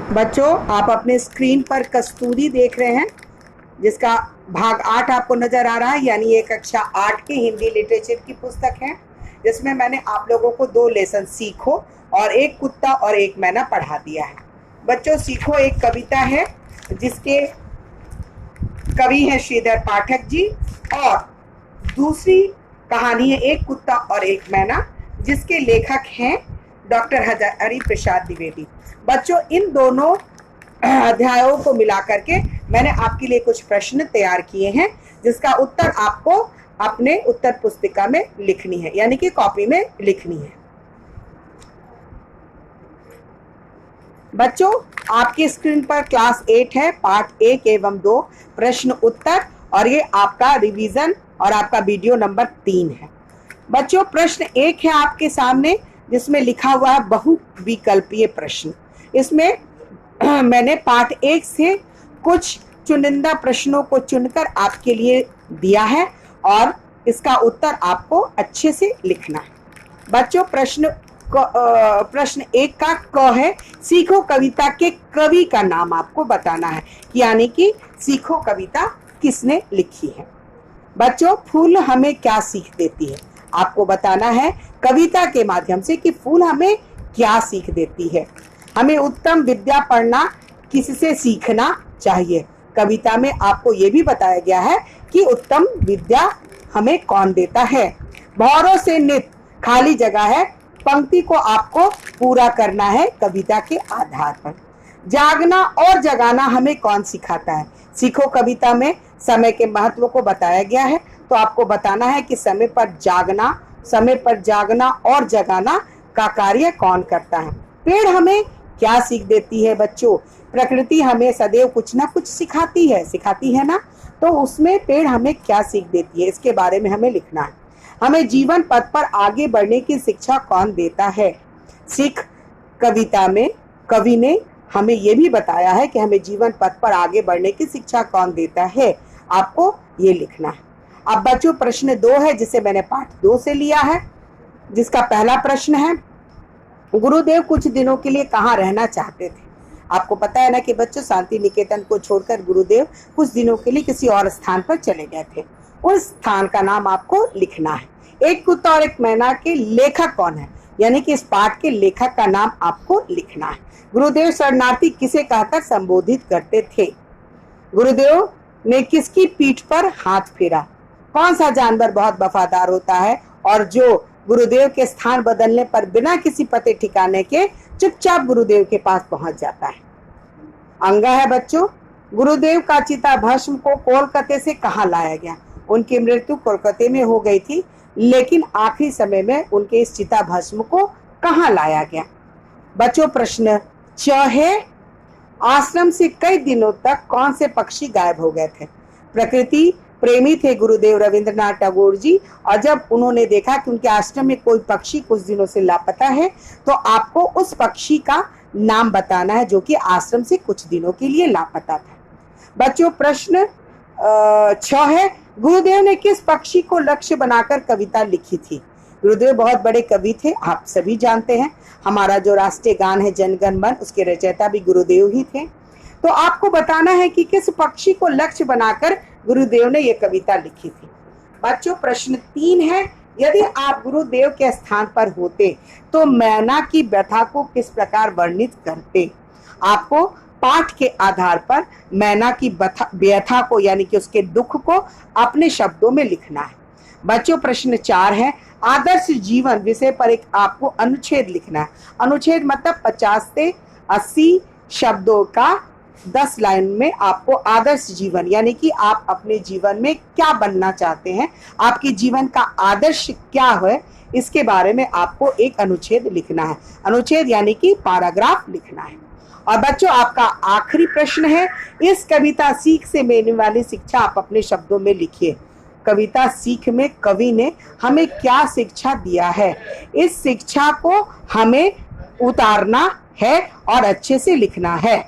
बच्चों, आप अपने स्क्रीन पर कस्तूरी देख रहे हैं, जिसका भाग 8 आपको नजर आ रहा है। यानी ये कक्षा 8 की हिंदी लिटरेचर की पुस्तक है, जिसमें मैंने आप लोगों को 2 लेसन सीखो और एक कुत्ता और एक मैना पढ़ा दिया है। बच्चों, सीखो एक कविता है जिसके कवि हैं श्रीधर पाठक जी, और दूसरी कहानी है एक कुत्ता और एक मैना, जिसके लेखक हैं डॉक्टर हरि प्रसाद द्विवेदी। बच्चों, इन दोनों अध्यायों को मिलाकर के मैंने आपके लिए कुछ प्रश्न तैयार किए हैं, जिसका उत्तर आपको अपने उत्तर पुस्तिका में लिखनी है, यानी कि कॉपी में लिखनी है। बच्चों, आपकी स्क्रीन पर क्लास 8 है, पार्ट 1 एवं 2 प्रश्न उत्तर, और ये आपका रिवीजन और आपका वीडियो नंबर 3 है। बच्चों, प्रश्न 1 है आपके सामने, जिसमें लिखा हुआ है बहुविकल्पीय प्रश्न। इसमें मैंने पार्ट 1 से कुछ चुनिंदा प्रश्नों को चुनकर आपके लिए दिया है, और इसका उत्तर आपको अच्छे से लिखना है। बच्चों, प्रश्न 1 का क है, सीखो कविता के कवि का नाम आपको बताना है, यानी कि सीखो कविता किसने लिखी है। बच्चों, फूल हमें क्या सीख देती है, आपको बताना है कविता के माध्यम से कि फूल हमें क्या सीख देती है। हमें उत्तम विद्या पढ़ना किससे सीखना चाहिए, कविता में आपको ये भी बताया गया है कि उत्तम विद्या हमें कौन देता है। भौरों से नित खाली जगह है, पंक्ति को आपको पूरा करना है कविता के आधार पर। जागना और जगाना हमें कौन सिखाता है, सीखो कविता में समय के महत्व को बताया गया है, तो आपको बताना है कि समय पर जागना और जगाना का कार्य कौन करता है। पेड़ हमें क्या सीख देती है। बच्चों, प्रकृति हमें सदैव कुछ ना कुछ सिखाती है ना, तो उसमें पेड़ हमें क्या सीख देती है, इसके बारे में हमें लिखना है। हमें जीवन पथ पर आगे बढ़ने की शिक्षा कौन देता है। सीख कविता में कवि ने हमें यह भी बताया है कि हमें जीवन पथ पर आगे बढ़ने की शिक्षा कौन देता है, आपको ये लिखना है। अब बच्चों, प्रश्न 2 है, जिसे मैंने पाठ 2 से लिया है, जिसका पहला प्रश्न है, गुरुदेव कुछ दिनों के लिए कहाँ रहना चाहते थे। आपको पता है ना कि बच्चों, शांति निकेतन को छोड़कर गुरुदेव कुछ दिनों के लिए किसी और स्थान पर चले गए थे। उस स्थान का नाम आपको लिखना है। एक कुत्ता और एक मैना के लेखक कौन है, यानी कि इस पाठ के लेखक का नाम आपको लिखना है। गुरुदेव शरणार्थी किसे कहकर संबोधित करते थे। गुरुदेव ने किसकी पीठ पर हाथ फेरा। कौन सा जानवर बहुत वफादार होता है और जो गुरुदेव के स्थान बदलने पर बिना किसी पते ठिकाने के चुपचाप गुरुदेव के पास पहुंच जाता है। अंगा है बच्चों, गुरुदेव का चिता भस्म को कोलकाता से कहाँ लाया गया। उनकी मृत्यु कोलकाता में हो गई थी, लेकिन आखिरी समय में उनके इस चिता भस्म को कहाँ लाया गया। बच्चों, प्रश्न 6 है, आश्रम से कई दिनों तक कौन से पक्षी गायब हो गए थे। प्रकृति प्रेमी थे गुरुदेव रविंद्रनाथ टैगोर जी, और जब उन्होंने देखा कि उनके आश्रम में कोई पक्षी कुछ दिनों से लापता है, तो आपको उस पक्षी का नाम बताना है जो कि आश्रम से कुछ दिनों के लिए लापता था। बच्चों, प्रश्न 6 है, गुरुदेव ने किस पक्षी को लक्ष्य बनाकर कविता लिखी थी। गुरुदेव बहुत बड़े कवि थे, आप सभी जानते हैं। हमारा जो राष्ट्रीय गान है जन गण मन, उसके रचयिता भी गुरुदेव ही थे। तो आपको बताना है कि किस पक्षी को लक्ष्य बनाकर गुरुदेव ने यह कविता लिखी थी। बच्चों, प्रश्न 3 है, यदि आप गुरुदेव के स्थान पर होते तो मैना की व्यथा को किस प्रकार वर्णित करते। आपको पाठ के आधार पर मैना की व्यथा को, यानी कि उसके दुख को अपने शब्दों में लिखना है। बच्चों, प्रश्न 4 है, आदर्श जीवन विषय पर एक आपको अनुच्छेद लिखना है। अनुच्छेद मतलब 50 से 80 शब्दों का 10 लाइन में आपको आदर्श जीवन, यानी कि आप अपने जीवन में क्या बनना चाहते हैं, आपके जीवन का आदर्श क्या है, इसके बारे में आपको एक अनुच्छेद लिखना है। अनुच्छेद यानी कि पैराग्राफ लिखना है। और बच्चों, आपका आखिरी प्रश्न है, इस कविता सीख से मिलने वाली शिक्षा आप अपने शब्दों में लिखिए। कविता सीख में कवि ने हमें क्या शिक्षा दिया है, इस शिक्षा को हमें उतारना है और अच्छे से लिखना है।